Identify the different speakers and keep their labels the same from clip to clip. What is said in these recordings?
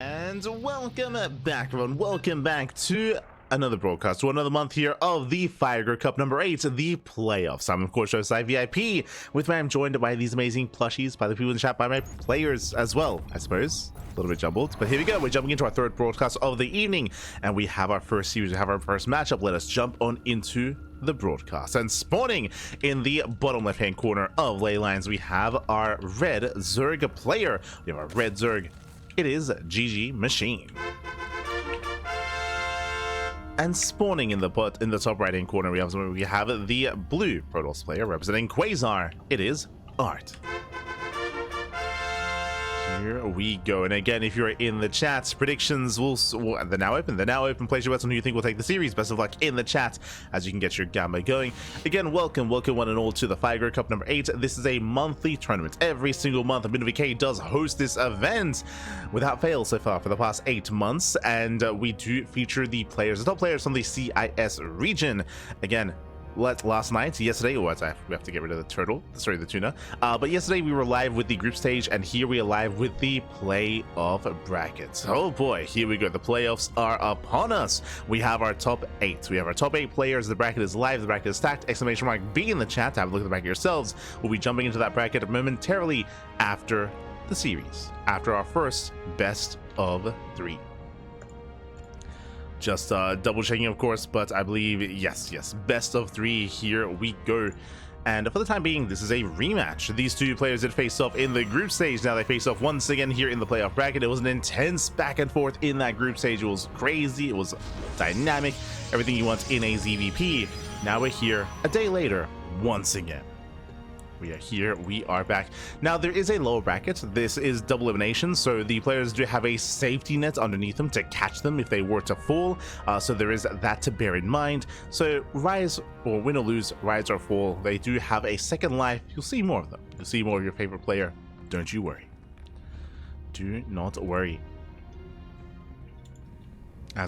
Speaker 1: And welcome back, everyone. Welcome back to another broadcast, to another month here of the Fire Cup number 8, the playoffs. I'm, of course, Showside VIP, with me I'm joined by these amazing plushies, by the people in the chat, by my players as well, I suppose. A little bit jumbled, but here we go. We're jumping into our third broadcast of the evening, and we have our first series, we have our first matchup. Let us jump on into the broadcast. And spawning in the bottom left-hand corner of Leylines, we have our red Zerg player. We have our red Zerg. It is GgMaChine. And spawning in the top right hand corner, we have the blue Protoss player representing Quasar. It is Art. Here we go. And again, if you're in the chat, predictions they're now open. They're now open. Place your bets on who you think will take the series. Best of luck in the chat as you can get your gamma going. Again, welcome one and all to the Fire Cup number 8. This is a monthly tournament. Every single month, MinVK does host this event without fail so far for the past 8 months, and we do feature the top players from the CIS region. Again, yesterday, we have to get rid of the tuna. But yesterday we were live with the group stage, and here we are live with the playoff brackets. Oh boy, here we go. The playoffs are upon us. We have our top 8. We have our top 8 players. The bracket is live. The bracket is stacked. Exclamation mark B in the chat to have a look at the bracket yourselves. We'll be jumping into that bracket momentarily after the series, after our first best of 3. Just double checking, of course, but I believe yes, best of 3. Here we go. And for the time being, this is a rematch. These two players did face off in the group stage. Now they face off once again here in the playoff bracket. It was an intense back and forth in that group stage. It was crazy. It was dynamic. Everything you want in a ZVP. Now we're here a day later once again. We are here, we are back. Now there is a lower bracket. This is double elimination, so the players do have a safety net underneath them to catch them if they were to fall. So there is that to bear in mind. So rise, or win or lose, rise or fall, they do have a second life. You'll see more of them. You'll see more of your favorite player. Don't you worry. Do not worry.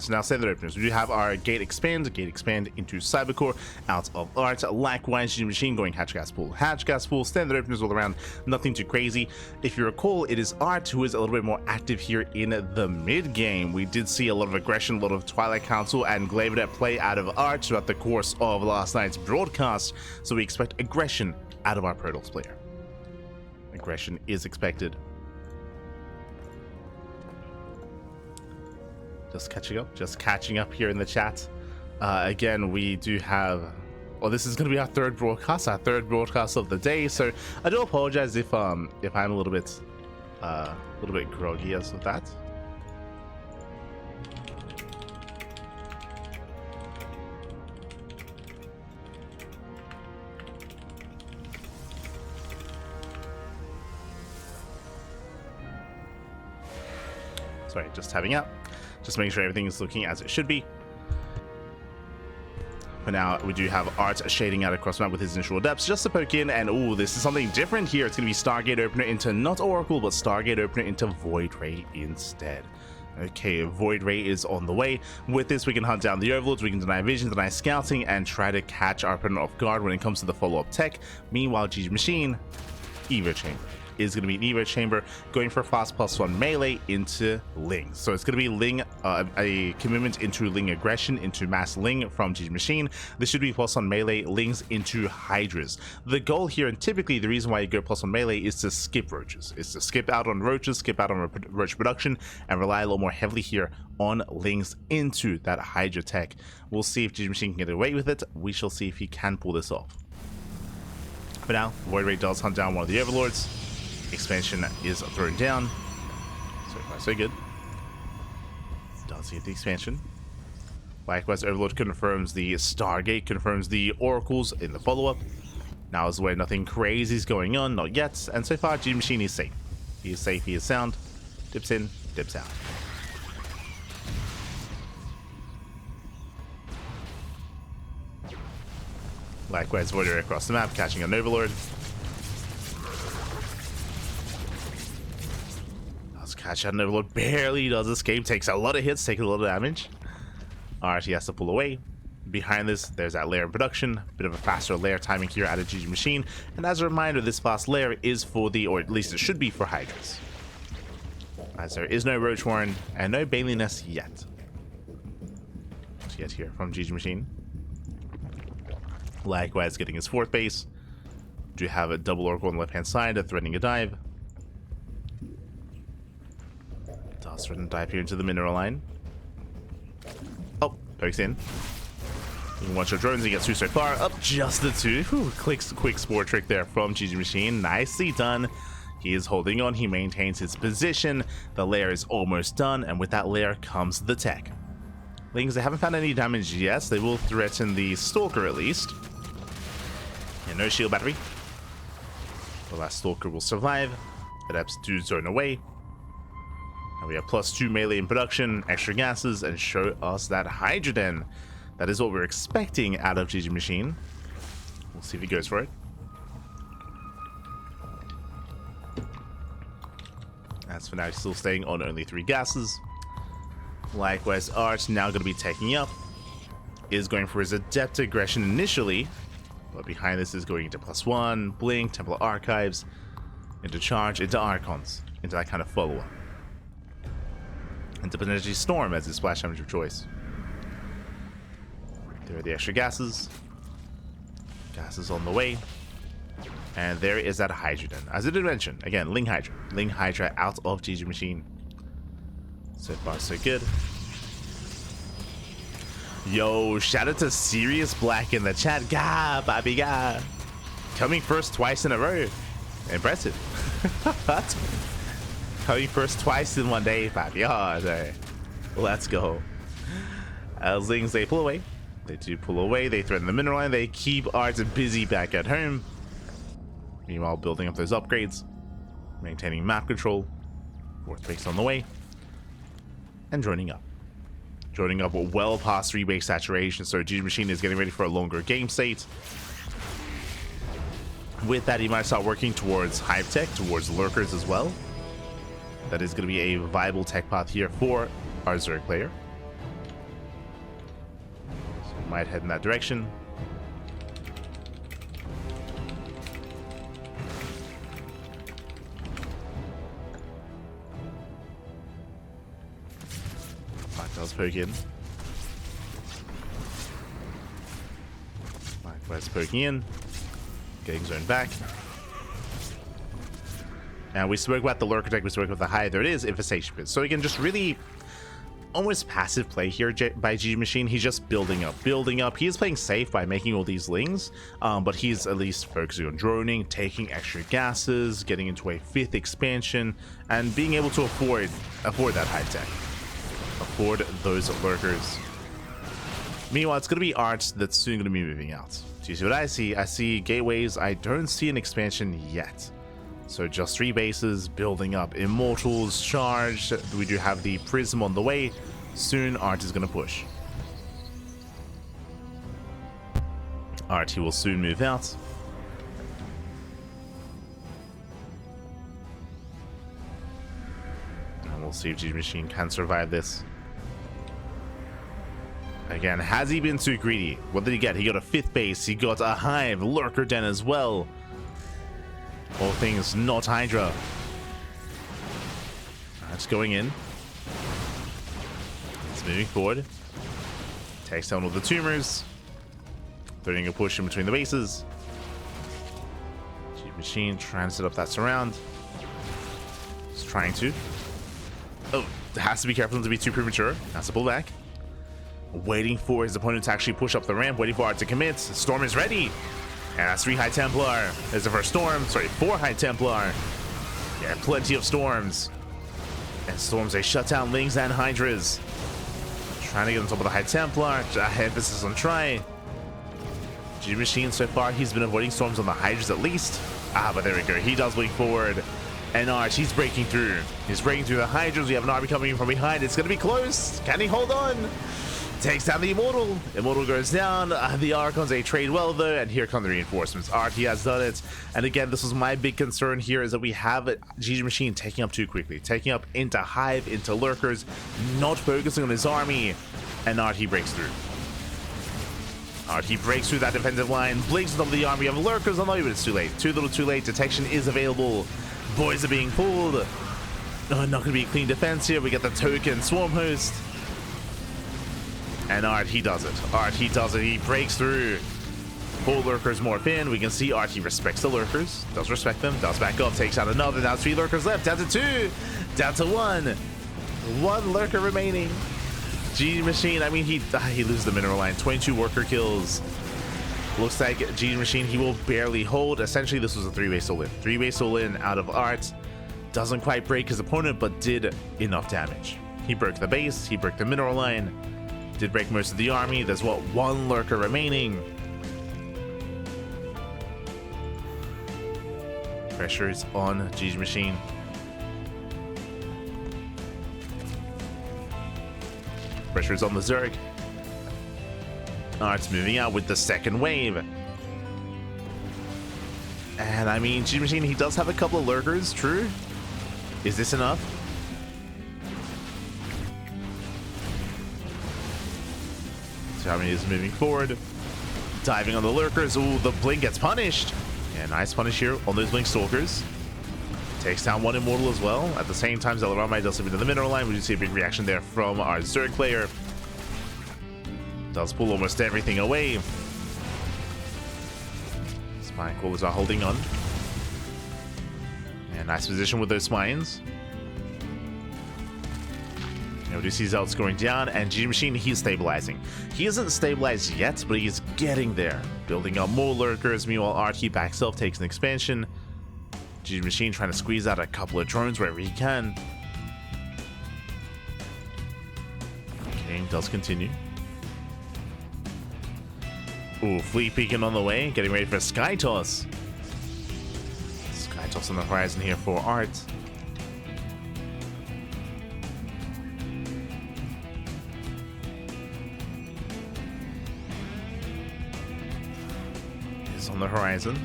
Speaker 1: So now standard openers, we do have our gate expand into Cybercore out of Art. Likewise, GgMaChine going hatch gas pool, standard openers all around, nothing too crazy. If you recall, it is Art who is a little bit more active here in the mid game. We did see a lot of aggression, a lot of Twilight Council and Glavenet play out of Art throughout the course of last night's broadcast, so we expect aggression out of our Protoss player. Aggression is expected. Just catching up here in the chat. Again, we do have, well, this is going to be our third broadcast of the day, so I do apologize if I'm a little bit groggy as with that. Sorry, just tabbing out. Just making sure everything is looking as it should be. For now, we do have Art shading out across the map with his initial depths just to poke in, and oh, this is something different here. It's going to be Stargate Opener into not Oracle, but Stargate Opener into Void Ray instead. Okay, Void Ray is on the way. With this, we can hunt down the Overlords, we can deny vision, deny scouting, and try to catch our opponent off guard when it comes to the follow-up tech. Meanwhile, GgMaChine, Evo Chamber. Is going to be an Evo Chamber going for fast +1 melee into Ling. So it's going to be Ling, a commitment into Ling aggression into mass Ling from GgMaChine. This should be +1 melee Lings into Hydras. The goal here, and typically the reason why you go +1 melee, is to skip roaches. Is to skip out on roaches, skip out on roach production, and rely a little more heavily here on Lings into that Hydra tech. We'll see if GgMaChine can get away with it. We shall see if he can pull this off. For now, Void Ray does hunt down one of the Overlords. Expansion is thrown down. So far, so good. Does get the expansion. Likewise, Overlord confirms the Stargate, confirms the Oracles in the follow-up. Now is where nothing crazy is going on, not yet. And so far, GgMaChine is safe. He is safe, he is sound. Dips in, dips out. Likewise, Void Ray across the map, catching an Overlord. Catch out an Overlord, barely does escape, takes a lot of hits, taking a lot of damage. Alright, he has to pull away. Behind this, there's that layer in production. Bit of a faster layer timing here out of GgMaChine. And as a reminder, this fast layer is for the, or at least it should be for Hydras. as there is no Roach Warren and no Bailey Nest yet. Yet here from GgMaChine. Likewise, getting his 4th base. Do have a double Oracle on the left-hand side, threatening a dive. Does threaten a dive here into the mineral line. Oh, pokes in. You can watch your drones, he gets 2 so far. Up just the 2. Whew, clicks, quick spore trick there from GgMaChine. Nicely done. He is holding on, he maintains his position. The lair is almost done, and with that lair comes the tech. Lings, they haven't found any damage yet. They will threaten the Stalker at least. Yeah, no shield battery. The last Stalker will survive. Adepts do zone away. And we have +2 melee in production, extra gases, and show us that Hydroden. That is what we're expecting out of GgMaChine. We'll see if he goes for it. As for now, he's still staying on only 3 gases. Likewise, Art now going to be taking up. Is going for his Adept Aggression initially. But behind this is going into +1, Blink, Templar Archives, into Charge, into Archons, into that kind of follow-up. Into potentially Storm as his splash damage of choice. There are the extra gases. Gases on the way. And there is that Hydroden. As I did mention, again, Ling Hydra. Ling Hydra out of GgMaChine. So far, so good. Yo, shout out to Sirius Black in the chat. Gah, baby, gah. Coming first twice in a row. Impressive. Coming first twice in one day, baby. Oh, no. Let's go. As Lings, they pull away. They do pull away. They threaten the mineral line. They keep Art busy back at home. Meanwhile, building up those upgrades. Maintaining map control. 4th base on the way. And joining up. Joining up well past 3 base saturation, so GgMaChine is getting ready for a longer game state. With that, he might start working towards Hive Tech, towards Lurkers as well. That is going to be a viable tech path here for our Zerg player. So we might head in that direction. Does poke in. Likewise poking in. Getting zoned back. And we spoke about the Lurker deck, we spoke about the Hive. There it is, Infestation Pit. So again, just really almost passive play here by GgMaChine. He's just building up, building up. He is playing safe by making all these Lings, but he's at least focusing on droning, taking extra gases, getting into a 5th expansion, and being able to afford that Hive Tech. Afford those Lurkers. Meanwhile, it's going to be Art that's soon going to be moving out. Do you see what I see? I see gateways. I don't see an expansion yet. So just 3 bases building up. Immortals charged. We do have the Prism on the way. Soon Art is going to push. Art, he will soon move out. And we'll see if GgMaChine can survive this. Again, has he been too greedy? What did he get? He got a 5th base. He got a Hive, Lurker Den as well. All things not Hydra. That's going in. It's moving forward. Takes down all the tumors. Throwing a push in between the bases. GgMaChine trying to set up that surround. He's trying to. Oh, has to be careful not to be too premature. Has to pull back. Waiting for his opponent to actually push up the ramp, waiting for Art to commit. Storm is ready. And that's 3 High Templar. There's the first Storm. Sorry, 4 High Templar. Yeah, plenty of Storms. And Storms, they shut down Lings and Hydras. Trying to get on top of the High Templar. Emphasis on try. GgMaChine so far, he's been avoiding Storms on the Hydras at least. Ah, but there we go. He does blink forward. And Art, he's breaking through. He's breaking through the Hydras. We have an army coming in from behind. It's going to be close. Can he hold on? Takes down the Immortal. Immortal goes down. The Archons, they trade well though, and here come the reinforcements. Art, he has done it. And again, this was my big concern here, is that we have GgMaChine taking up too quickly. Taking up into Hive, into Lurkers, not focusing on his army. And Art, he breaks through. Art, he breaks through that defensive line, blinks on top of the army of Lurkers. Oh no, but it's too late. Too little too late. Detection is available. Boys are being pulled. Oh, not gonna be a clean defense here. We get the token swarm host. And Art, he does it. Art, he does it. He breaks through. 4 lurkers morph in. We can see Art, he respects the lurkers. Does respect them. Does back up. Takes out another. Now 3 lurkers left. Down to 2. Down to 1. 1 lurker remaining. GgMaChine, I mean, he loses the mineral line. 22 worker kills. Looks like GgMaChine, he will barely hold. Essentially, this was a 3-way soul in. 3-way soul in out of Art. Doesn't quite break his opponent, but did enough damage. He broke the base. He broke the mineral line. Did break most of the army. There's, what, 1 lurker remaining. Pressure is on GgMaChine. Pressure is on the Zerg. Art's moving out with the second wave. And I mean, GgMaChine, he does have a couple of lurkers, true. Is this enough? So Army is moving forward. Diving on the lurkers. Ooh, the blink gets punished. Yeah, nice punish here on those blink stalkers. Takes down 1 immortal as well. At the same time, Zellarami does something to the mineral line. We do see a big reaction there from our Zerg player. Does pull almost everything away. Spine callers are holding on. Yeah, nice position with those spines. We do see Zelt's going down, and GgMaChine, he's stabilizing. He isn't stabilized yet, but he's getting there. Building up more lurkers. Meanwhile, Art, he back self takes an expansion. GgMaChine trying to squeeze out a couple of drones wherever he can. Game does continue. Ooh, Fleet peeking on the way, getting ready for a Sky Toss. Sky Toss on the horizon here for Art. Is on the horizon.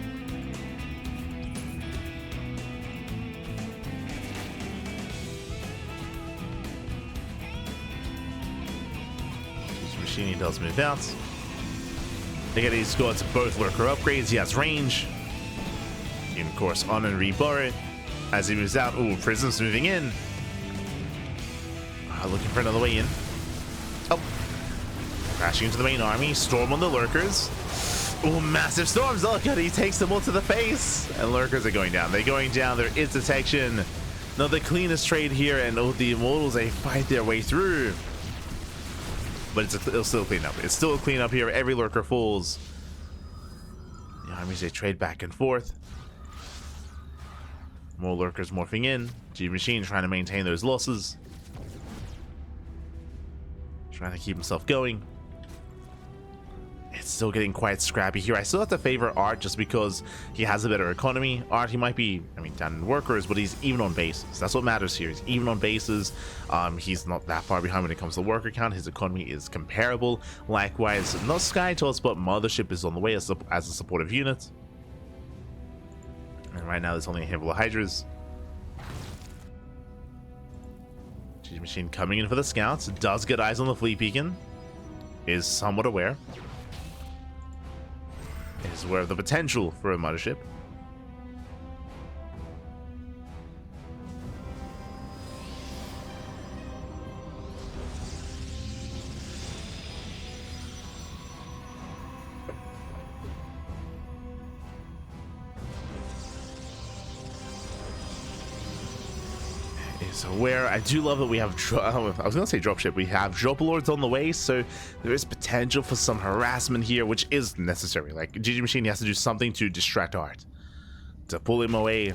Speaker 1: GgMaChine does move out. Again, he's got both lurker upgrades. He has range. He can, of course, on and reborrow as he moves out. Ooh, Prism's moving in. Looking for another way in. Oh. Crashing into the main army. Storm on the lurkers. Ooh, massive storms. Oh, God, he takes them all to the face. And lurkers are going down. They're going down. There is detection. Not the cleanest trade here. And oh, the immortals, they fight their way through. But it'll still clean up. It's still a clean up here. Every lurker falls. The armies, they trade back and forth. More lurkers morphing in. GgMaChine trying to maintain those losses. Trying to keep himself going. It's still getting quite scrappy here. I still have to favor Art just because he has a better economy. Art, he might be, I mean, down in workers, but he's even on bases. That's what matters here. He's even on bases. He's not that far behind when it comes to worker count. His economy is comparable. Likewise, not Sky Toss, but Mothership is on the way as a supportive unit. And right now, there's only a handful of Hydras. GgMaChine coming in for the scouts. Does get eyes on the Fleet Beacon. Is somewhat aware. Is aware of the potential for a Mothership. Is aware. I do love that we have I was gonna say dropship. We have drop lords on the way, so there is potential for some harassment here, which is necessary. Like GgMaChine has to do something to distract Art, to pull him away,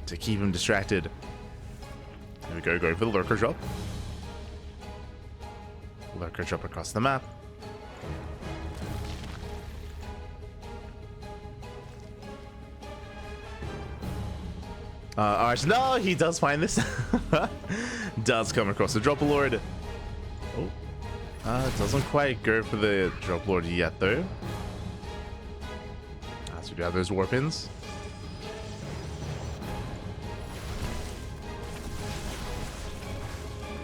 Speaker 1: to keep him distracted. Here we go, going for the lurker drop. Lurker drop across the map. Art, no, he does find this. Does come across the drop lord. Oh, doesn't quite go for the drop lord yet, though. So we do have those warpins.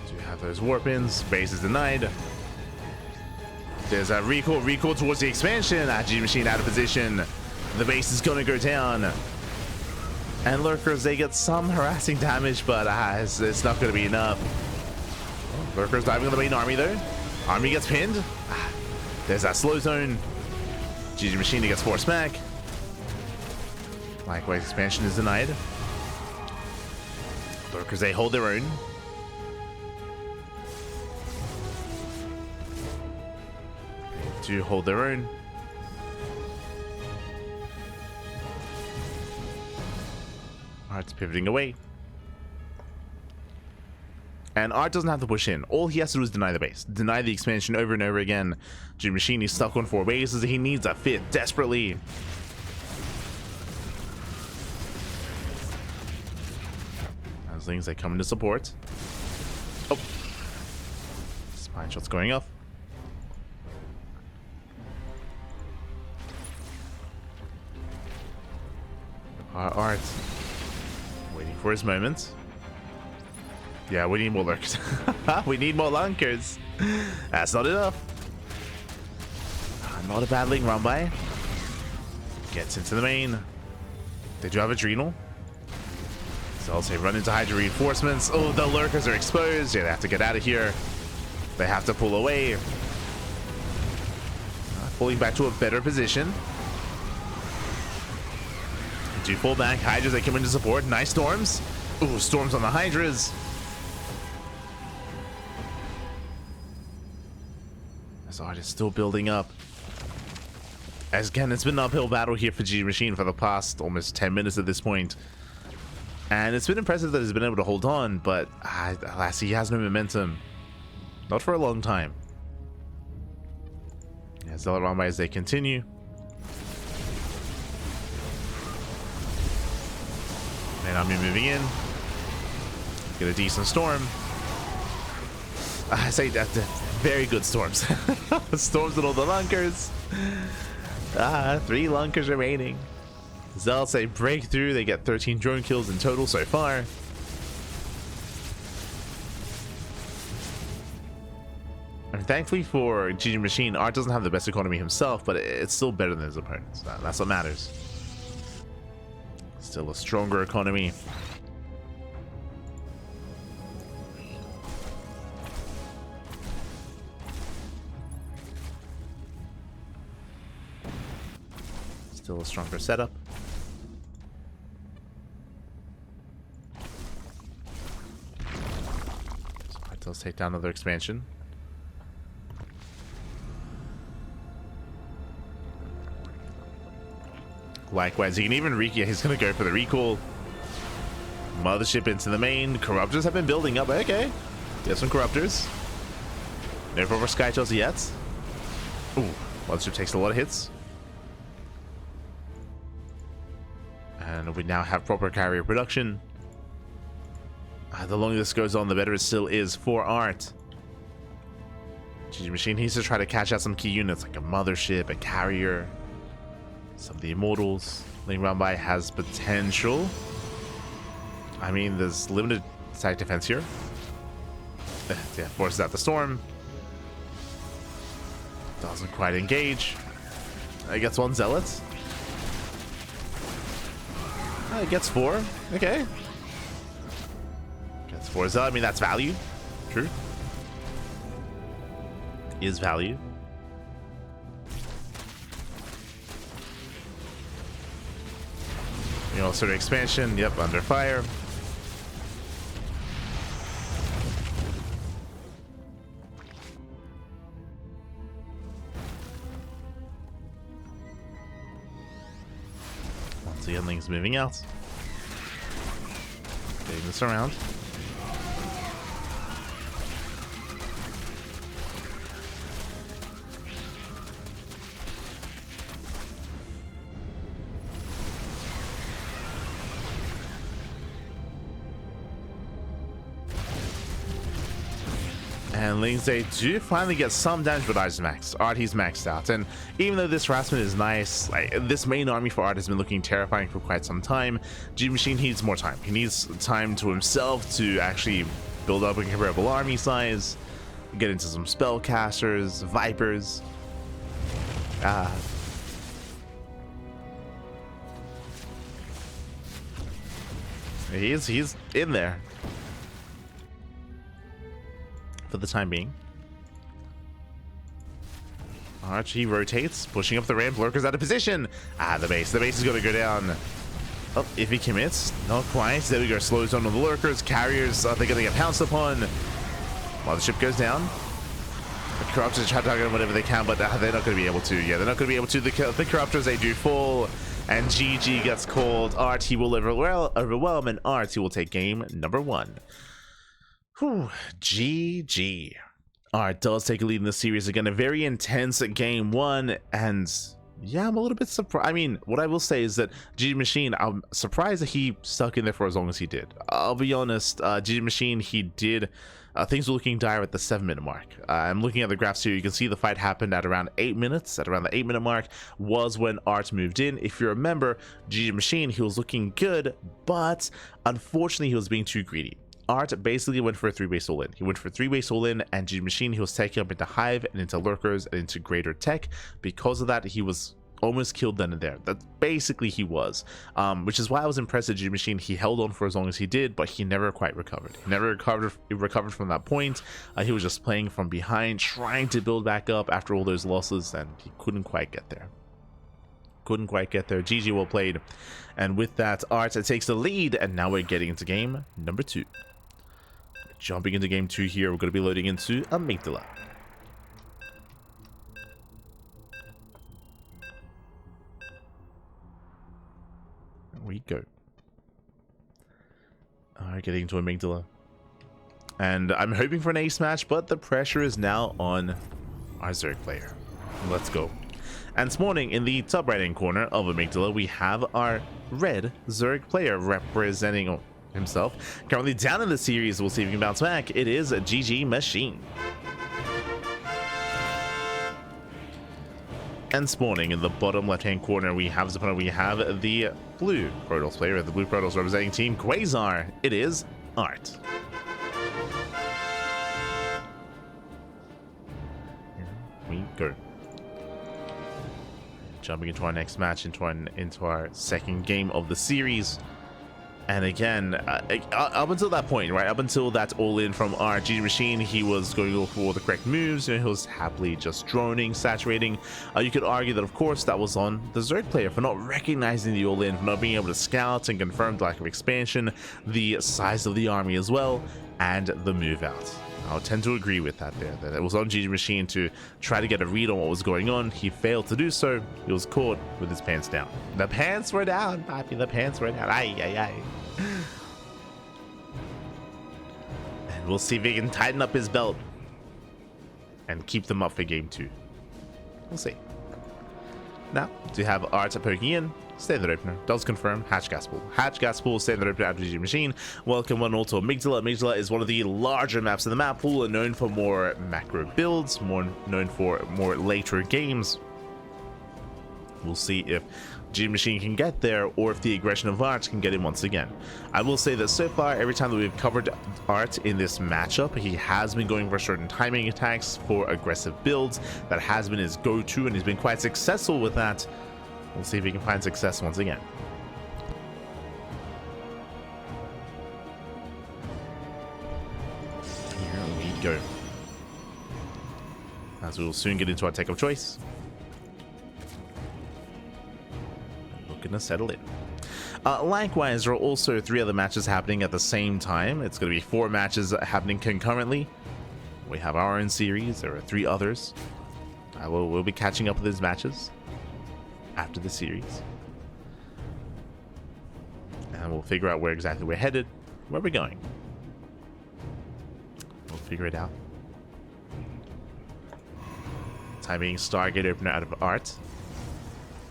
Speaker 1: So we have those warpins. Base is denied. There's a recall towards the expansion. GgMaChine out of position. The base is gonna go down. And Lurkers, they get some harassing damage, but it's not going to be enough. Lurkers diving on the main army there. Army gets pinned. There's that slow zone. GgMaChine gets force back. Likewise, expansion is denied. Lurkers, they hold their own. They do hold their own. Art's pivoting away. And Art doesn't have to push in. All he has to do is deny the base. Deny the expansion over and over again. GgMaChine is stuck on 4 bases. He needs a fit desperately. As things they come into support. Oh. Spine shot's going off. Art. Waiting for his moment. Yeah, we need more lurkers. We need more lunkers. That's not enough. Not a bad link run by. Gets into the main. They do have Adrenal. So I'll say run into Hydra reinforcements. Oh, the lurkers are exposed. Yeah, they have to get out of here. They have to pull away. Pulling back to a better position. Do pull back. Hydras, they come into support. Nice storms. Ooh, storms on the Hydras. This art is still building up. As again, it's been an uphill battle here for GgMaChine for the past almost 10 minutes at this point. And it's been impressive that he's been able to hold on, but alas, he has no momentum. Not for a long time. Yeah, Zealot round by as they continue. And I'm moving in. Get a decent storm. I say that very good storms. Storms with all the lunkers. 3 lunkers remaining. Zealots, they break through. They get 13 drone kills in total so far. And thankfully for GgMaChine, Art doesn't have the best economy himself, but it's still better than his opponents. That's what matters. Still a stronger economy. Still a stronger setup. So let's take down another expansion. Likewise, he can even he's gonna go for the recall. Mothership into the main. Corruptors have been building up. Okay. Get some Corruptors. No proper Sky Shells yet. Ooh, Mothership takes a lot of hits. And we now have proper carrier production. The longer this goes on, the better it still is for Art. GgMaChine needs to try to catch out some key units like a Mothership, a carrier, some of the Immortals. Link round by has potential. I mean, there's limited side defense here. Yeah, forces out the storm. Doesn't quite engage. It gets 1 Zealot. It gets 4. Okay. Gets 4 Zealot. I mean, that's value. True. Is value. You know, sort of expansion. Yep, under fire. Once the endling's moving out. Getting this around. And Lings, they do finally get some damage, but Art is maxed. Art, he's maxed out. And even though this harassment is nice, like, this main army for Art has been looking terrifying for quite some time. GgMaChine needs more time. He needs time to himself to actually build up a comparable army size, get into some spellcasters, Vipers. He's in there for the time being. Archie rotates, pushing up the ramp. Lurker's out of position. The base. The base is going to go down. Oh, if he commits, not quite. There we go. Slows down on the lurkers. Carriers, they're going to get pounced upon. While the ship goes down. The Corruptors try to target them whatever they can, but they're not going to be able to. Yeah, they're not going to be able to. The Corruptors, they do fall. And GG gets called. Archie will overwhelm, and Archie will take game number 1. Whew. GG. Art does take a lead in the series again. A very intense game 1, and yeah, I'm a little bit surprised. I mean, what I will say is that GgMaChine, I'm surprised that he stuck in there for as long as he did. I'll be honest, GgMaChine, he did. Things were looking dire at the 7-minute mark. I'm looking at the graphs here. You can see the fight happened at around 8 minutes. At around the 8-minute mark was when Art moved in. If you remember, GgMaChine, he was looking good, but unfortunately, he was being too greedy. Art basically went for a 3-base all-in. He went for 3-base all-in, and GgMaChine, he was taking up into Hive and into Lurkers and into Greater Tech. Because of that, he was almost killed then and there. That basically he was, which is why I was impressed at GgMaChine. He held on for as long as he did, but he never quite recovered. He never recovered from that point. He was just playing from behind, trying to build back up after all those losses, and he couldn't quite get there. GG, well played. And with that, Art takes the lead, and now we're getting into game number 2. Jumping into game 2 here, we're going to be loading into Amygdala. There we go. Alright, getting into Amygdala. And I'm hoping for an ace match, but the pressure is now on our Zerg player. Let's go. And spawning in the top right-hand corner of Amygdala, we have our red Zerg player representing himself. Currently down in the series, we'll see if he can bounce back. It is GgMaChine. And spawning in the bottom left-hand corner, we have the blue Protoss player, the blue Protoss representing Team Quasar. It is Art. Here we go. Jumping into our next match, into our second game of the series. And again, up until that point, right, up until that all-in from our GgMaChine, he was going for the correct moves, and he was happily just droning, saturating. You could argue that, of course, that was on the Zerg player for not recognizing the all-in, for not being able to scout and confirm the lack of expansion, the size of the army as well, and the move out. I'll tend to agree with that there, that it was on GgMaChine to try to get a read on what was going on. He failed to do so. He was caught with his pants down. The pants were down, Papi, the pants were down. Aye, aye, aye. And we'll see if he can tighten up his belt and keep them up for game 2. We'll see. Now, to have Art poking in, standard opener, does confirm, hatch gas pool. Hatch gas pool, standard opener after GgMaChine. Welcome one all to Amygdala. Amygdala is one of the larger maps in the map pool and known for more macro builds, more known for more later games. We'll see if GgMaChine can get there, or if the aggression of Art can get him once again. I will say that so far, every time that we've covered Art in this matchup, he has been going for certain timing attacks for aggressive builds. That has been his go-to, and he's been quite successful with that. We'll see if he can find success once again. Here we go. As we will soon get into our tech of choice. Gonna settle in. Likewise, there are also 3 other matches happening at the same time. It's going to be 4 matches happening concurrently. We have our own series. There are 3 others. We'll be catching up with these matches after the series, and we'll figure out where exactly we're headed, where we're going. We'll figure it out. Time being Stargate opener out of Art.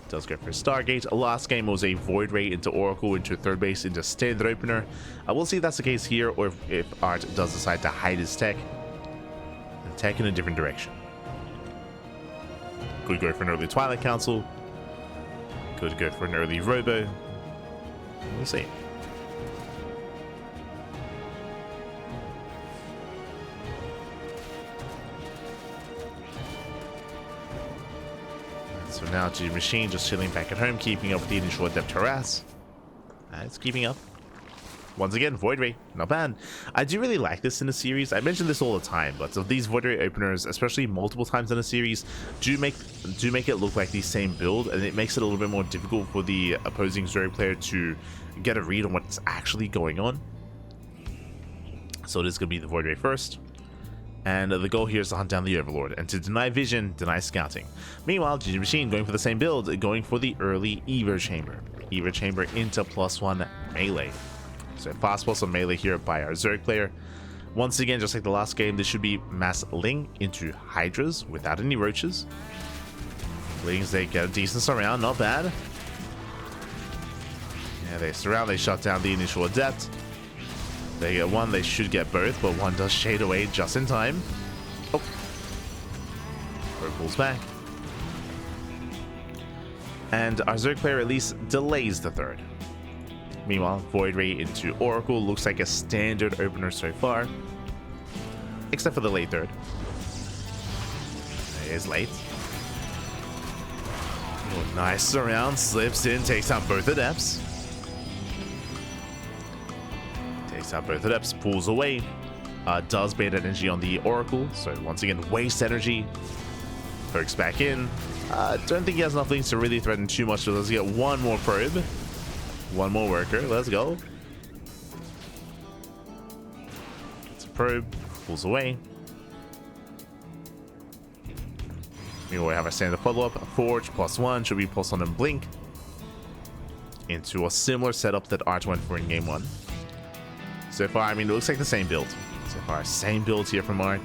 Speaker 1: Does go for Stargate. Last game was a Void Ray into Oracle, into 3rd base, into standard opener. We'll see if that's the case here, or if Art does decide to hide his tech and tech in a different direction. Could go for an early Twilight Council. Could go for an early Robo. We'll see. So now GgMaChine just chilling back at home, keeping up with the initial Adept harass. It's keeping up. Once again, Void Ray, not bad. I do really like this in the series. I mention this all the time, but of these Void Ray openers, especially multiple times in a series, do make it look like the same build, and it makes it a little bit more difficult for the opposing Zerg player to get a read on what's actually going on. So it is going to be the Void Ray first. And the goal here is to hunt down the Overlord, and to deny vision, deny scouting. Meanwhile, GgMaChine going for the same build, going for the early Evo Chamber. Evo Chamber into +1 melee. So fast plus on melee here by our Zerg player. Once again, just like the last game, this should be mass Ling into Hydras without any roaches. Lings, they get a decent surround, not bad. Yeah, they surround, they shut down the initial Adept. They get one, they should get both, but one does shade away just in time. Oh. Pro pulls back. And our Zerg player at least delays the third. Meanwhile, Void Ray into Oracle looks like a standard opener so far. Except for the late third. It is late. Oh, nice surround, slips in, takes out both Adepts. Takes out both Adepts, pulls away. Does bait energy on the Oracle, so once again, waste energy. Pokes back in. Don't think he has enough things to really threaten too much, so let's get one more probe. One more worker, let's go. It's a probe, pulls away. Meanwhile, we have a standard follow-up. Forge +1 should be pulse on and blink. Into a similar setup that Art went for in game 1. So far, I mean, it looks like the same build. So far, same build here from Art.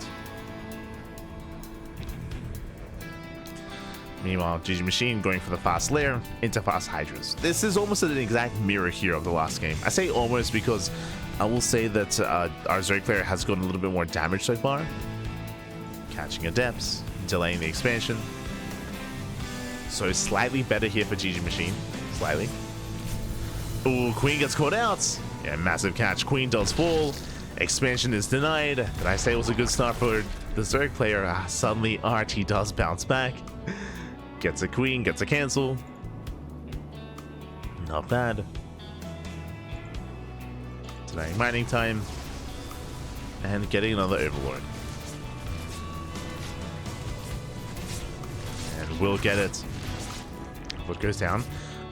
Speaker 1: Meanwhile, GgMaChine going for the fast lair into fast Hydras. This is almost an exact mirror here of the last game. I say almost because I will say that our Zerg player has gotten a little bit more damage so far. Catching Adepts, delaying the expansion. So slightly better here for GgMaChine. Slightly. Ooh, Queen gets caught out. Yeah, massive catch. Queen does fall. Expansion is denied. Did I say it was a good start for the Zerg player? Suddenly, RT does bounce back. Gets a Queen, gets a cancel. Not bad. Denying mining time. And getting another Overlord. And we'll get it. What goes down?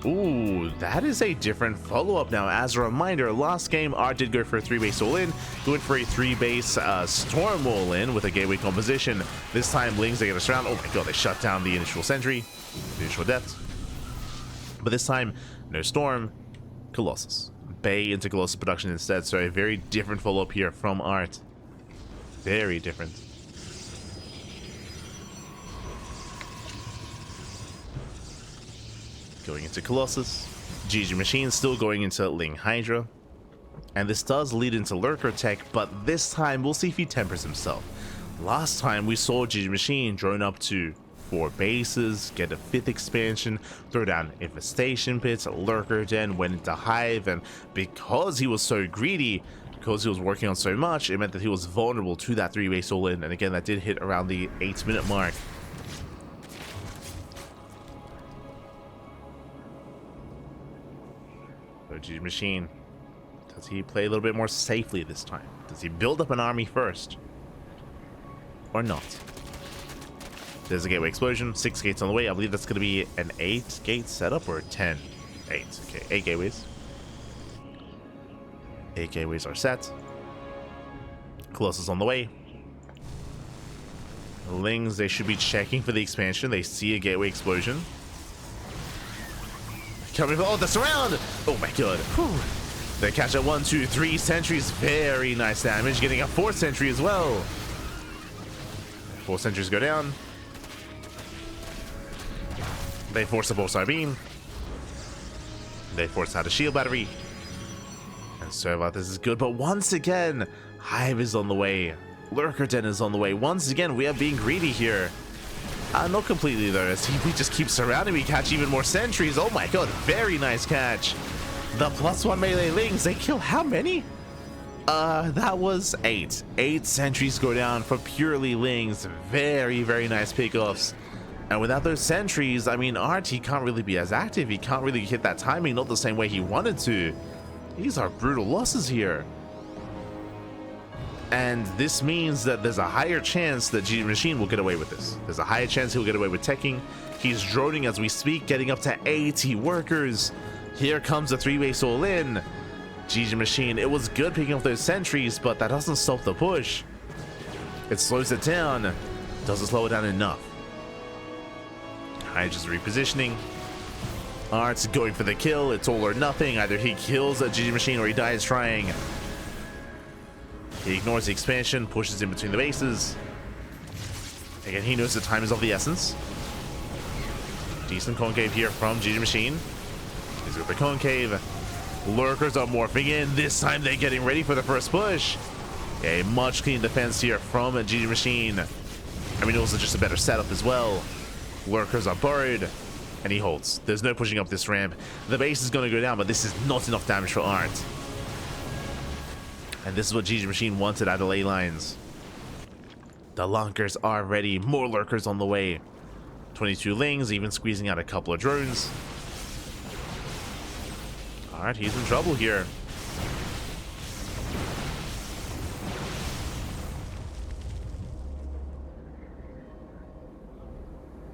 Speaker 1: Ooh, that is a different follow-up now. As a reminder, last game, Art did go for a 3-base all-in, going for a 3-base Storm all-in with a gateway composition. This time, Lings, they get us around. Oh my god, they shut down the initial sentry, the initial depth. But this time, no Storm, Colossus. Bay into Colossus production instead, so a very different follow-up here from Art. Very different. Going into Colossus. GgMaChine still going into Ling Hydra. And this does lead into Lurker Tech, but this time we'll see if he tempers himself. Last time we saw GgMaChine drone up to 4 bases, get a 5th expansion, throw down Infestation Pits, Lurker Den, went into Hive, and because he was so greedy, because he was working on so much, it meant that he was vulnerable to that 3-base all-in, and again that did hit around the 8-minute mark. GgMaChine, does he play a little bit more safely this time? Does he build up an army first? Or not? There's a gateway explosion, 6 gates on the way. I believe that's going to be an 8-gate setup or 10? 8. Okay, 8 gateways. 8 gateways are set. Colossus on the way. Lings, they should be checking for the expansion. They see a gateway explosion. Coming, oh, the surround! Oh my god. Whew. They catch at 1, 2, 3 sentries. Very nice damage. Getting a 4th sentry as well. 4 sentries go down. They force a bullseye beam. They force out a shield battery. And so far this is good, but once again, Hive is on the way. Lurker Den is on the way. Once again, we are being greedy here. Not completely though, as we just keep surrounding, we catch even more sentries. Oh my god, very nice catch. The +1 melee Lings, they kill how many? That was 8. 8 sentries go down for purely Lings. Very, very nice pickoffs. And without those sentries, I mean, Art, he can't really be as active. He can't really hit that timing, not the same way he wanted to. These are brutal losses here. And this means that there's a higher chance that GgMaChine will get away with this. There's a higher chance he'll get away with teching. He's droning as we speak, getting up to 80 workers. Here comes a 3-base all-in. GgMaChine, it was good picking up those sentries, but that doesn't stop the push. It slows it down. Doesn't slow it down enough. Alright, just repositioning. Art's going for the kill. It's all or nothing. Either he kills a GgMaChine or he dies trying. He ignores the expansion, pushes in between the bases. Again, he knows the time is of the essence. Decent concave here from GgMaChine. He's with the concave. Lurkers are morphing in. This time they're getting ready for the first push. A much clean defense here from GgMaChine. I mean, also just a better setup as well. Lurkers are buried. And he holds. There's no pushing up this ramp. The base is going to go down, but this is not enough damage for Art. And this is what GgMaChine wanted out of ley lines. The lunkers are ready. More lurkers on the way. 22 lings, even squeezing out a couple of drones. Alright, he's in trouble here.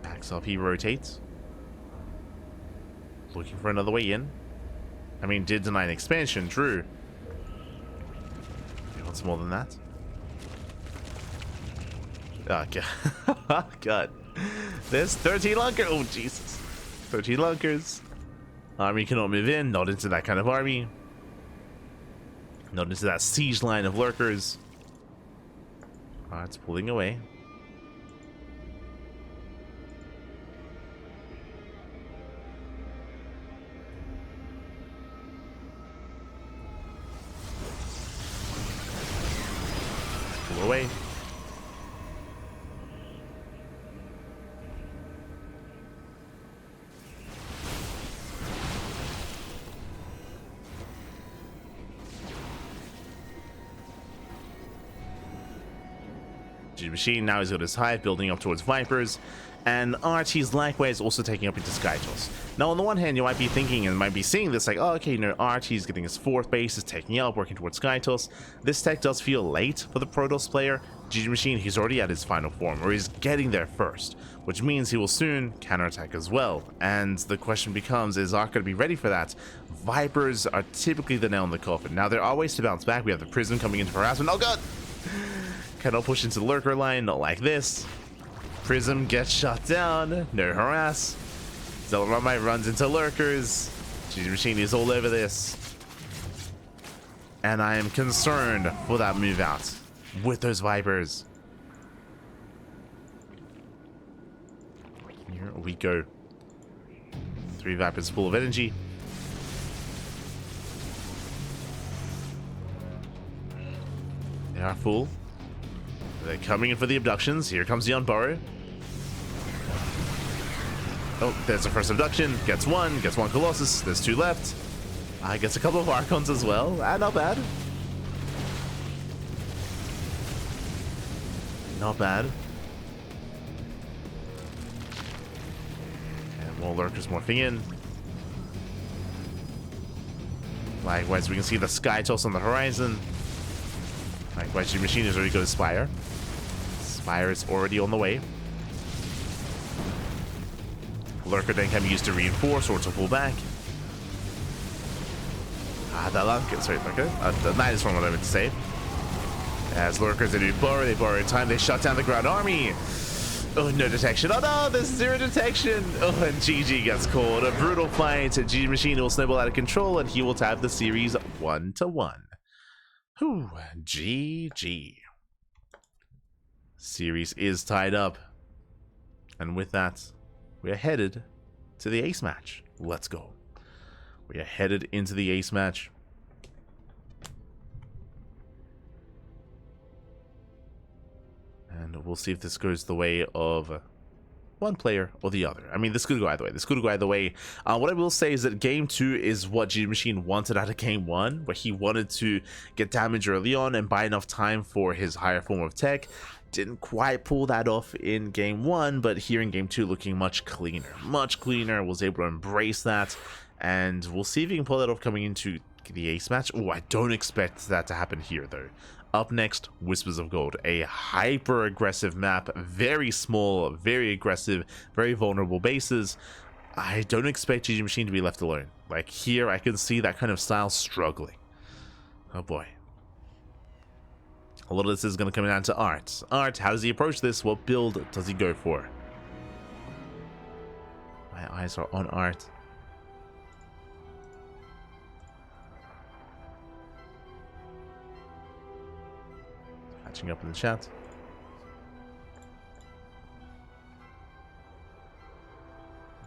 Speaker 1: Backs up, he rotates. Looking for another way in. I mean, did deny an expansion, true. He wants more than that. Oh, God. Oh, God. There's 13 lunkers. Oh, Jesus. 13 lunkers. Army cannot move in. Not into that kind of army. Not into that siege line of lurkers. Alright, it's pulling away. Pull away. GgMaChine now has got his hive building up towards Vipers, and RT's likewise also taking up into Skytoss. Now, on the one hand, you might be thinking and might be seeing this like, oh, okay, you know, RT's getting his 4th base, is taking up, working towards Skytoss. This tech does feel late for the Protoss player. GgMaChine, he's already at his final form, or he's getting there first, which means he will soon counterattack as well. And the question becomes, is Ark going to be ready for that? Vipers are typically the nail in the coffin. Now, there are ways to bounce back. We have the Prism coming into harassment. Oh, God! Cannot push into the lurker line, not like this. Prism gets shot down, no harass. Zelramite runs into lurkers. GgMaChine is all over this. And I am concerned for that move out with those Vipers. Here we go. 3 Vipers full of energy. They are full. They're coming in for the abductions. Here comes the Unburrow. Oh, there's the first abduction. Gets one Colossus. There's 2 left. Gets a couple of Archons as well. Not bad. Not bad. And more lurkers morphing in. Likewise, we can see the Skytoss on the horizon. Likewise, GgMaChine is already got his Spire. Spire is already on the way. Lurker then can be used to reinforce or to pull back. That Lurker, sorry, Lurker. The Knight is from what I meant to say. As Lurkers, they borrow in time, they shut down the ground army. Oh, no detection. Oh no, there's 0 detection. Oh, and GG gets called. A brutal fight. GgMaChine will snowball out of control, and he will tab the series 1-1. Whew, GG. Series is tied up. And with that, we are headed to the ace match. Let's go. We are headed into the ace match. And we'll see if this goes the way of one player or the other. I mean, this could go either way. This could go either way. What I will say is that game 2 is what GgMaChine wanted out of game 1, where he wanted to get damage early on and buy enough time for his higher form of tech. Didn't quite pull that off in game 1, but here in game 2 looking much cleaner. Much cleaner, was able to embrace that, and we'll see if he can pull that off coming into to the ace match. Oh, I don't expect that to happen here, though. Up next, Whispers of Gold, a hyper-aggressive map, very small, very aggressive, very vulnerable bases. I don't expect GgMaChine to be left alone. Like, here, I can see that kind of style struggling. Oh, boy. A lot of this is going to come down to Art. Art, how does he approach this? What build does he go for? My eyes are on Art. Catching up in the chat.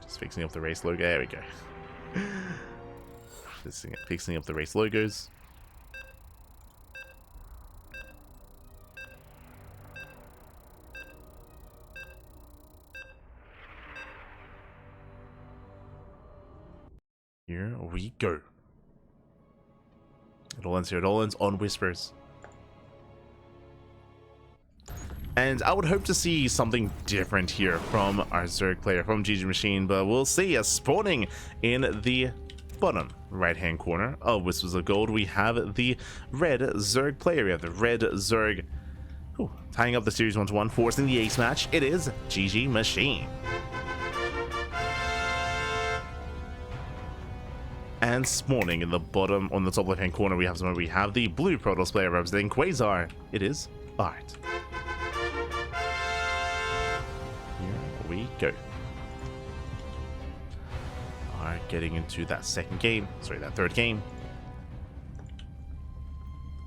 Speaker 1: Just fixing up the race logo. There we go. Just fixing up the race logos. Here we go. It all ends here. It all ends on Whispers. And I would hope to see something different here from our Zerg player, from GgMaChine, but we'll see. As spawning in the bottom right-hand corner of Whispers of Gold, we have the red Zerg player. We have the red Zerg tying up the series 1-1, forcing the ace match. It is GgMaChine. And spawning in the bottom, on the top left-hand corner, we have the blue Protoss player representing Quasar. It is Art. We go. Alright, getting into that third game.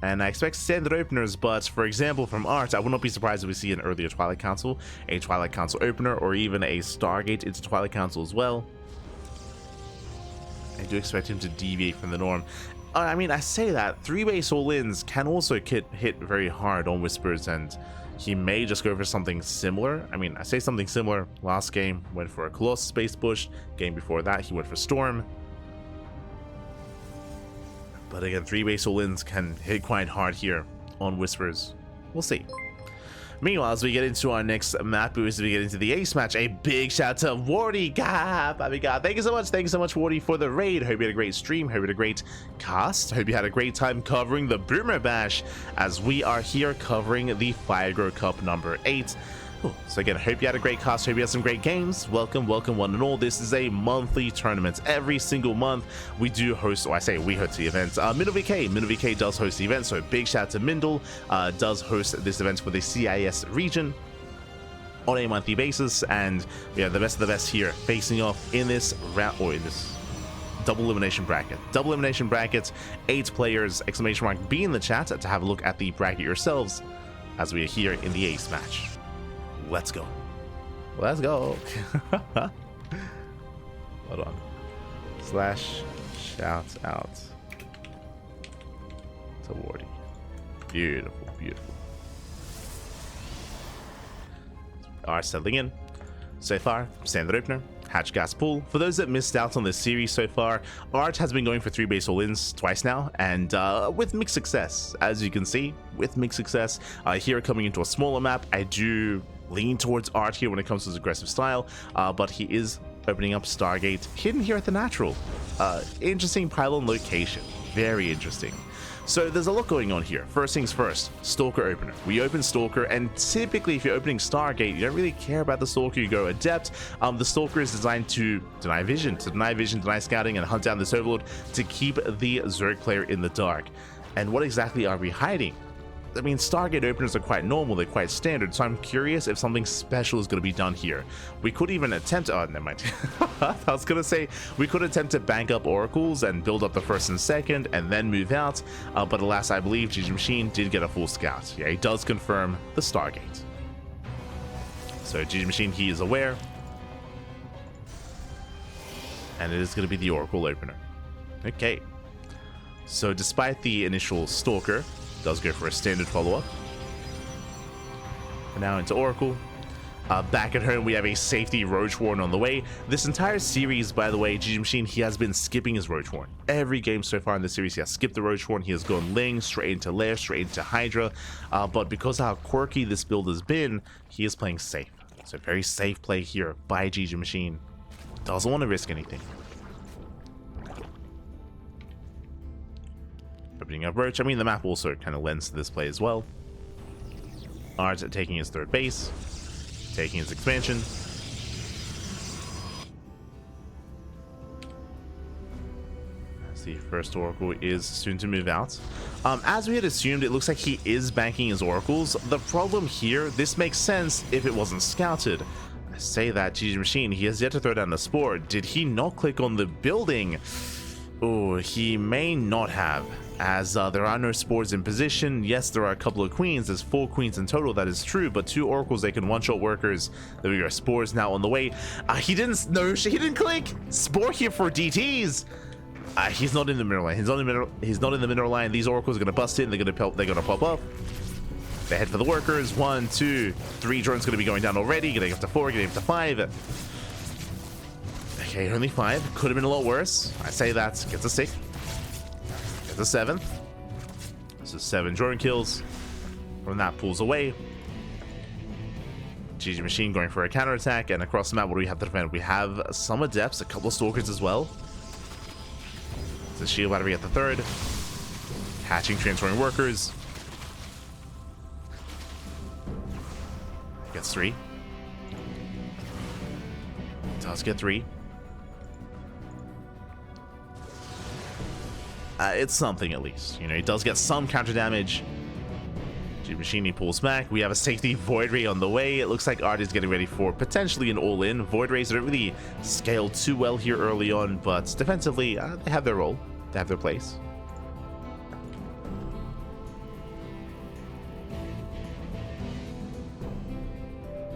Speaker 1: And I expect standard openers, but for example, from Art, I would not be surprised if we see an earlier Twilight Council, a Twilight Council opener, or even a Stargate into Twilight Council as well. I do expect him to deviate from the norm. I mean, I say that 3-base all-ins can also hit very hard on Whispers, and he may just go for something similar. I mean, I say something similar. Last game, went for a Colossus base push. Game before that, he went for Storm. But again, 3-base all-ins can hit quite hard here on Whispers. We'll see. Meanwhile, as we get into our next map, as we get into the ace match, a big shout out to Wardy. God, thank you so much, Wardy, for the raid. Hope you had a great stream, hope you had a great cast, hope you had a great time covering the Boomer Bash, as we are here covering the Firegrow Cup number 8. So again, hope you had a great cast, hope you had some great games. Welcome one and all. This is a monthly tournament. Every single month we do host, or I say we host the events. MindleVK does host the event, so big shout out to Mindle, does host this event for the CIS region on a monthly basis, and we have the best of the best here facing off in this round, or in this double elimination bracket. 8 players, exclamation mark, be in the chat to have a look at the bracket yourselves as we are here in the ace match. Let's go. Hold on. / shout out to Wardy. Beautiful. Alright, settling in. So far, standard opener, hatch gas pool. For those that missed out on this series so far, Art has been going for 3-base all-ins twice now, and with mixed success. As you can see, with mixed success. Here coming into a smaller map, I do lean towards Art here when it comes to his aggressive style, but he is opening up Stargate hidden here at the natural. Interesting pylon location, very interesting. So there's a lot going on here. First things first, Stalker opener. We open Stalker, and typically if you're opening Stargate, you don't really care about the Stalker, you go Adept. The Stalker is designed to deny vision, deny scouting, and hunt down this Overlord to keep the Zerg player in the dark. And what exactly are we hiding? I mean, Stargate openers are quite normal, they're quite standard, so I'm curious if something special is going to be done here. We could even attempt, oh, never mind. I was going to say, we could attempt to bank up Oracles and build up the first and second, and then move out, but alas, I believe GgMaChine did get a full scout. Yeah, he does confirm the Stargate. So GgMaChine, he is aware, and it is going to be the Oracle opener. Okay. So despite the initial Stalker, does go for a standard follow-up. And now into Oracle. Back at home, we have a safety Roach Warren on the way. This entire series, by the way, GgMaChine, he has been skipping his Roach Warren. Every game so far in the series, he has skipped the Roach Warren. He has gone Ling, straight into Lair, straight into Hydra. But because of how quirky this build has been, he is playing safe. So very safe play here by GgMaChine. Doesn't want to risk anything. Opening up Roach. I mean, the map also kind of lends to this play as well. Art taking his third base, taking his expansion. As the first Oracle is soon to move out. As we had assumed, it looks like he is banking his Oracles. The problem here, this makes sense if it wasn't scouted. I say that, GgMaChine, he has yet to throw down the Spore. Did he not click on the building? Oh, he may not have, as there are no Spores in position. Yes, there are a couple of Queens. There's 4 Queens in total, that is true, but 2 Oracles, they can one-shot workers. There we go, Spores now on the way. He didn't click! Spore here for DTs! He's not in the mineral line. He's not in the mineral line. These Oracles are gonna bust in, they're gonna pop up. They head for the workers. 1, 2, 3 drones gonna be going down already, getting up to 4, getting up to 5. Okay, only 5. Could have been a lot worse. I say that. Gets a 6. Gets a 7. So 7 drone kills. From that, pulls away. GgMaChine going for a counterattack. And across the map, what do we have to defend? We have some Adepts, a couple of Stalkers as well. The shield battery at the 3rd. Hatching, transferring workers. Gets 3. Does get 3. It's something at least. You know, he does get some counter damage. GgMaChine pulls back. We have a safety Void Ray on the way. It looks like Art is getting ready for potentially an all-in. Void Rays don't really scale too well here early on, but defensively, they have their role. They have their place.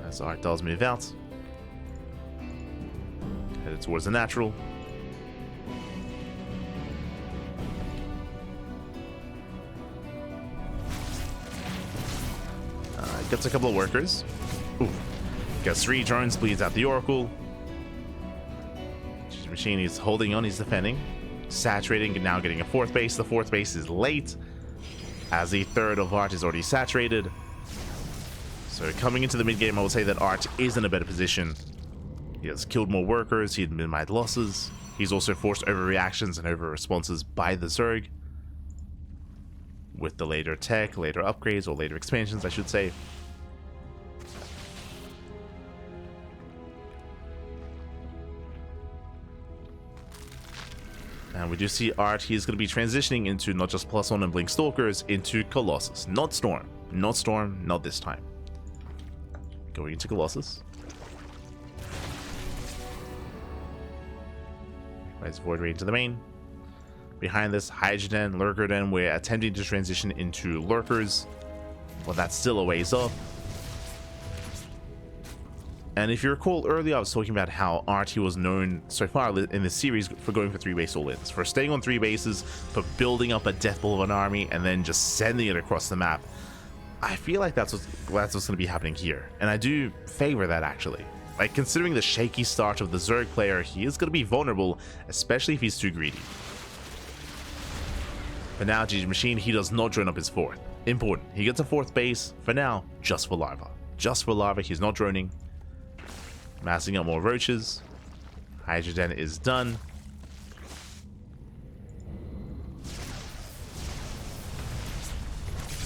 Speaker 1: As Art does move out. Headed towards the natural. Gets a couple of workers. Ooh. Gets 3 drones, bleeds out the Oracle. GgMaChine is holding on, he's defending. Saturating, and now getting a 4th base. The 4th base is late, as the 3rd of Art is already saturated. So coming into the mid game, I would say that Art is in a better position. He has killed more workers, he had minimized losses. He's also forced overreactions and over responses by the Zerg. With the later tech, later upgrades, or later expansions, I should say. And we do see Art, he's going to be transitioning into not just +1 and Blink Stalkers, into Colossus. Not Storm. Not Storm, not this time. Going into Colossus. Rise Void Ray into the main. Behind this, Hydrogen, Lurker Den, we're attempting to transition into Lurkers. Well, that's still a ways off. And if you recall earlier, I was talking about how Art, he was known so far in this series for going for 3 base all-ins, for staying on 3 bases, for building up a death ball of an army, and then just sending it across the map. I feel like that's what's going to be happening here, and I do favor that actually. Like, considering the shaky start of the Zerg player, he is going to be vulnerable, especially if he's too greedy. For now, GgMaChine, he does not drone up his 4th. Important, he gets a 4th base, for now, just for Larva. Just for Larva, he's not droning. Massing up more roaches. Hydrogen is done.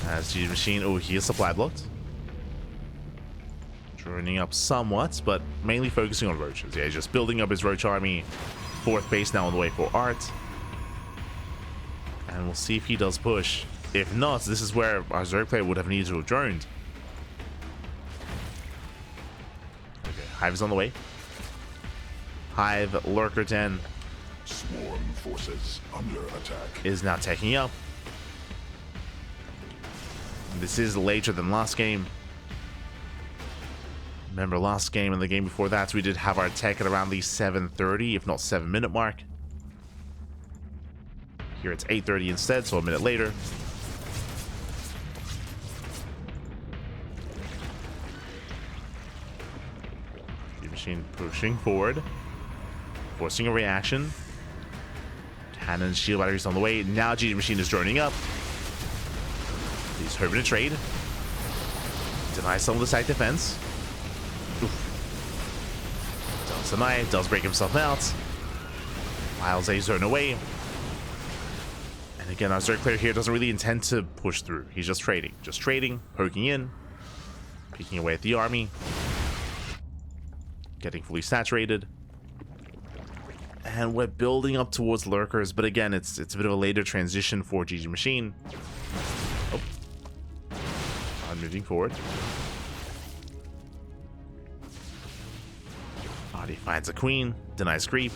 Speaker 1: As GgMaChine, oh, he is supply blocked. Droning up somewhat, but mainly focusing on roaches. Yeah, he's just building up his roach army. 4th base now on the way for Art. And we'll see if he does push. If not, this is where our Zerg player would have needed to have droned. Hive is on the way. Hive, Lurker Den.
Speaker 2: Swarm forces under attack.
Speaker 1: Is now taking up. This is later than last game. Remember last game and the game before that, we did have our tech at around the 7:30, if not 7-minute mark. Here it's 8:30 instead, so a minute later. GgMaChine pushing forward, forcing a reaction. Cannon shield batteries on the way. Now GgMaChine is droning up. He's hoping to trade. Deny some of the side defense. Oof. Does deny, does break himself out. Files a zone away. And And again, our Zerg player here doesn't really intend to push through. He's just trading, poking in, peeking away at the army, getting fully saturated. And we're building up towards lurkers, but again, it's a bit of a later transition for GgMaChine. Oh. I'm moving forward. He finds a queen, denies creep.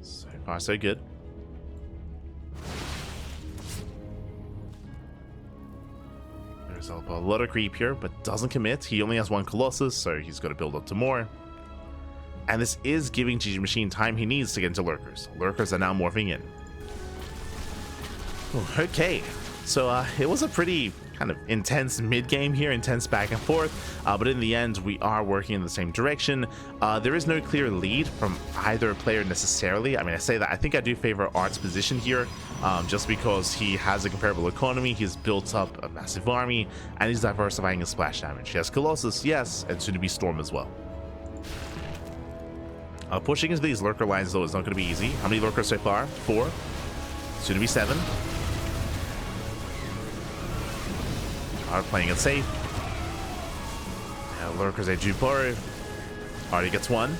Speaker 1: So far, so good. There's a lot of creep here, but doesn't commit. He only has one Colossus, so he's got to build up to more. And this is giving GgMaChine time he needs to get into lurkers. Lurkers are now morphing in. Oh, okay, so it was a pretty kind of intense mid-game here, intense back and forth, but in the end we are working in the same direction. There is no clear lead from either player necessarily. I mean, I say that I think I do favor Art's position here, just because he has a comparable economy, he's built up a massive army, and he's diversifying his splash damage. He has Colossus, yes, and soon to be Storm as well. Pushing into these lurker lines though is not going to be easy. How many lurkers so far? 4, soon to be 7. Are playing it safe. Lurkers they do borrow. Already gets one.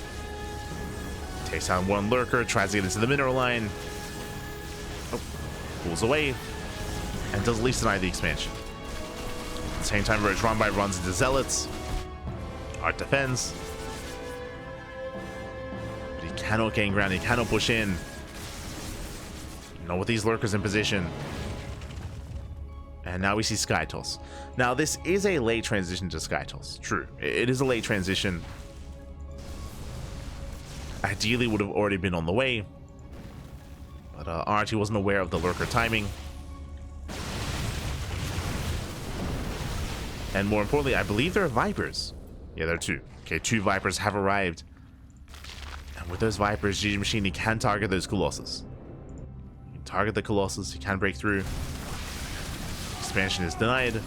Speaker 1: Takes down one lurker, tries to get into the mineral line. Oh, pulls away. And does at least deny the expansion. At the same time, Roach Runby runs into Zealots. Art defends. But he cannot gain ground, he cannot push in. Not with these lurkers in position. And now we see Skytoss. Now, this is a late transition to Skytoss. True, it is a late transition. Ideally, would have already been on the way. But Archie wasn't aware of the lurker timing. And more importantly, I believe there are Vipers. Yeah, there are 2. Okay, 2 Vipers have arrived. And with those Vipers, GgMaChine can target those Colossus. He can target the Colossus, he can break through. Expansion is denied.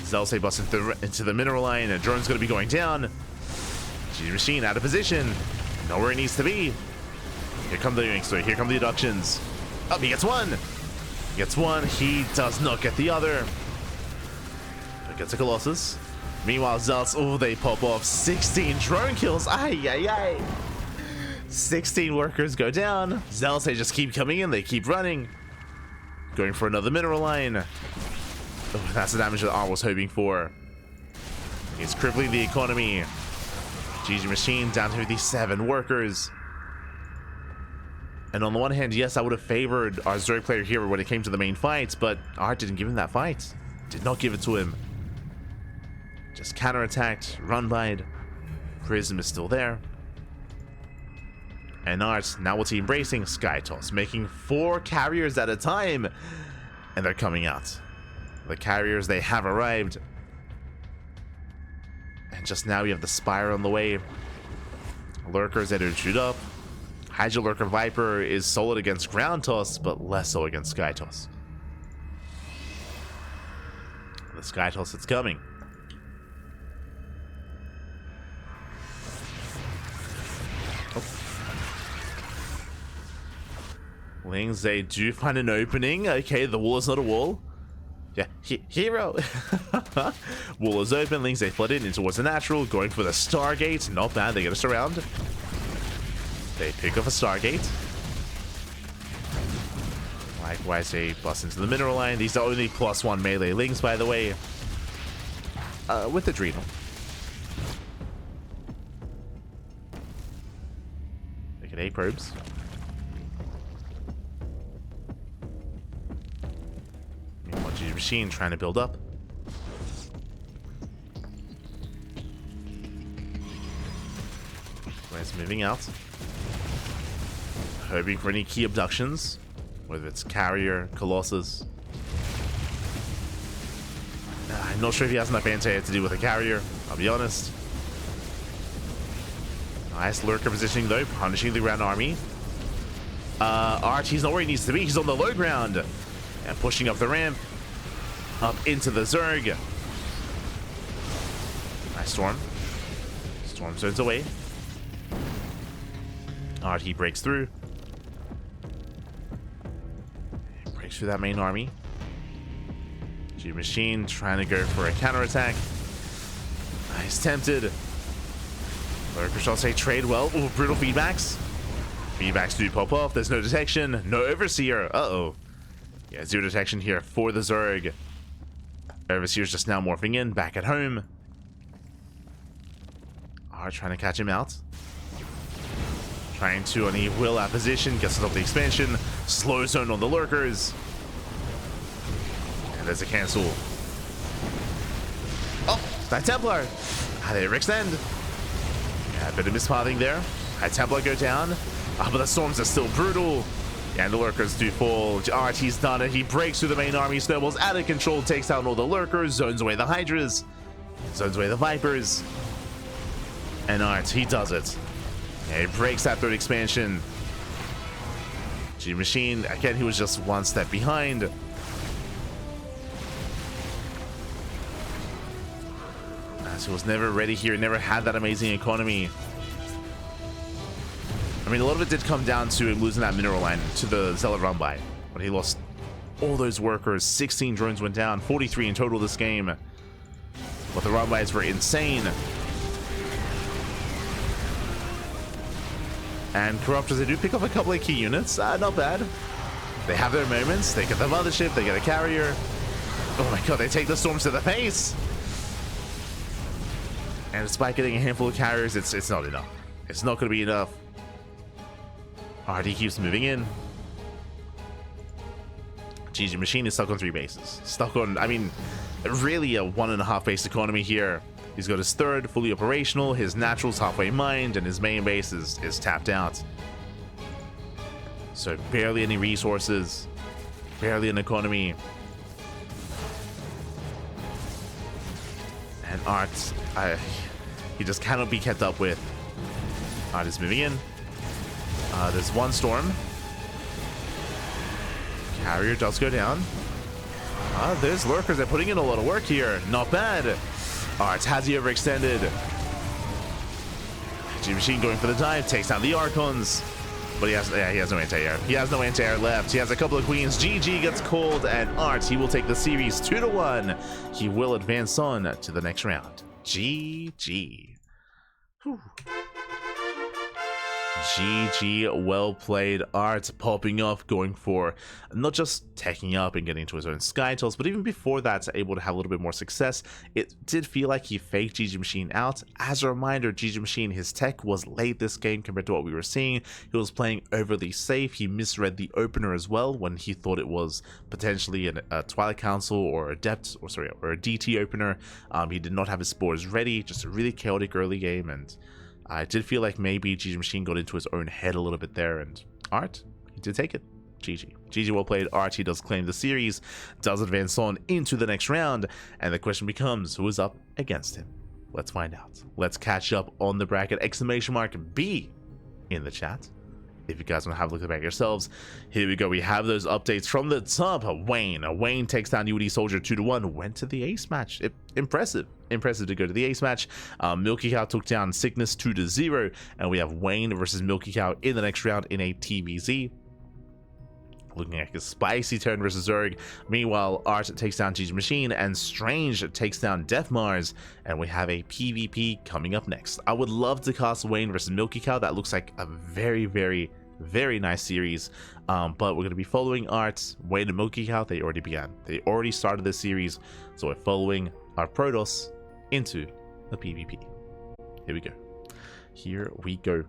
Speaker 1: Zelsay busts into the mineral line, and drone's going to be going down. GgMaChine out of position. Not where he needs to be. Here come the here come the Ducklings. Oh, he gets one. He gets one. He does not get the other. But gets a Colossus. Meanwhile, Zealots, oh, they pop off 16 drone kills. Ay, ay, ay. 16 workers go down. Zealots, they just keep coming in. They keep running. Going for another mineral line. Oh, that's the damage that Art was hoping for. He's crippling the economy. GgMaChine down to the 7 workers. And on the one hand, yes, I would have favored our Zerg player here when it came to the main fight, but Art didn't give him that fight. Did not give it to him. Just counterattacked, run by. Prism is still there. And Art, now what's he embracing? Skytoss, making 4 carriers at a time. And they're coming out. The carriers, they have arrived. And just now we have the Spire on the way. Lurkers that are shoot up. Hydra Lurker Viper is solid against Ground Toss, but less so against Sky Toss. The Sky Toss, it's coming. Oh. Lings, they do find an opening. Okay, the wall is not a wall. Yeah, hero. Wall is open. Lings, they flood in towards the natural, going for the Stargate. Not bad. They get us around. They pick up a Stargate. Likewise, they bust into the mineral line. These are only +1 melee Lings, by the way. With Adrenal. They get 8 probes. GgMaChine trying to build up. Where's moving out. Hoping for any key abductions, whether it's Carrier, Colossus. I'm not sure if he has enough anti-air to deal with a Carrier, I'll be honest. Nice lurker positioning though, punishing the ground army. Arch, he's not where he needs to be, he's on the low ground. And pushing up the ramp. Up into the Zerg. Nice Storm. Storm zones away. Art, he breaks through. through that main army. GgMaChine trying to go for a counterattack. He's tempted. Lurker shall say trade well. Ooh, brutal feedbacks. Feedbacks do pop off. There's no detection. No Overseer. Uh-oh. Yeah, 0 detection here for the Zerg. Overseer's just now morphing in, back at home. Are trying to catch him out. Trying to, and he will out position, gets us off the expansion. Slow zone on the Lurkers. And there's a cancel. Oh, that Templar. They overextend. Yeah, a bit of mispathing there. Had Templar go down. But the storms are still brutal. And the Lurkers do fall. RT's done it. He breaks through the main army. Snowballs out of control. Takes down all the Lurkers. Zones away the Hydras. Zones away the Vipers. And he does it. Yeah, he breaks that third expansion. GgMaChine, again, he was just one step behind. As he was never ready here. Never had that amazing economy. I mean, a lot of it did come down to him losing that mineral line to the Zealot run by. But he lost all those workers. 16 drones went down. 43 in total this game. But the run bys were insane. And Corruptors, they do pick up a couple of key units. Not bad. They have their moments. They get the mothership. They get a carrier. Oh my god, they take the storms to the face. And despite getting a handful of carriers, it's not enough. It's not going to be enough. RD keeps moving in. GgMaChine is stuck on 3 bases. Stuck on, I mean, really a 1.5 base economy here. He's got his third fully operational, his natural's halfway mined, and his main base is tapped out. So barely any resources, barely an economy. And Art, he just cannot be kept up with. Art is moving in. There's one storm. Carrier does go down. There's Lurkers. They're putting in a lot of work here. Not bad. Art has he overextended. GgMaChine going for the dive. Takes down the Archons. But he has no anti-air. He has no anti-air left. He has a couple of queens. GG gets called, and Art, he will take the series 2-1. He will advance on to the next round. GG. Whew. GG, well played. Art popping off, going for not just teching up and getting into his own sky tools, but even before that, able to have a little bit more success. It did feel like he faked GgMaChine out. As a reminder, GgMaChine, his tech was late this game compared to what we were seeing. He was playing overly safe. He misread the opener as well when he thought it was potentially a Twilight Council or a Depth, or a DT opener. He did not have his spores ready. Just a really chaotic early game, and I did feel like maybe GgMaChine got into his own head a little bit there, and Art, he did take it. GG. GG, well played. Art, he does claim the series, does advance on into the next round, and the question becomes, who is up against him? Let's find out. Let's catch up on the bracket. !B in the chat. If you guys want to have a look at the back yourselves, here we go. We have those updates from the top. Wayne takes down UD Soldier 2-1. Went to the ace match. Impressive to go to the ace match. Milky Cow took down Sickness 2-0, and we have Wayne versus Milky Cow in the next round in a PvZ. Looking like a spicy turn versus Zerg. Meanwhile, Art takes down GgMaChine, and Strange takes down Death Mars, and we have a PvP coming up next. I would love to cast Wayne versus Milky Cow. That looks like a very, very, very nice series. But we're going to be following Art, Wayne, and Milky Cow. They already began. They already started this series, so we're following our Protoss into the PvP. Here we go. Here we go.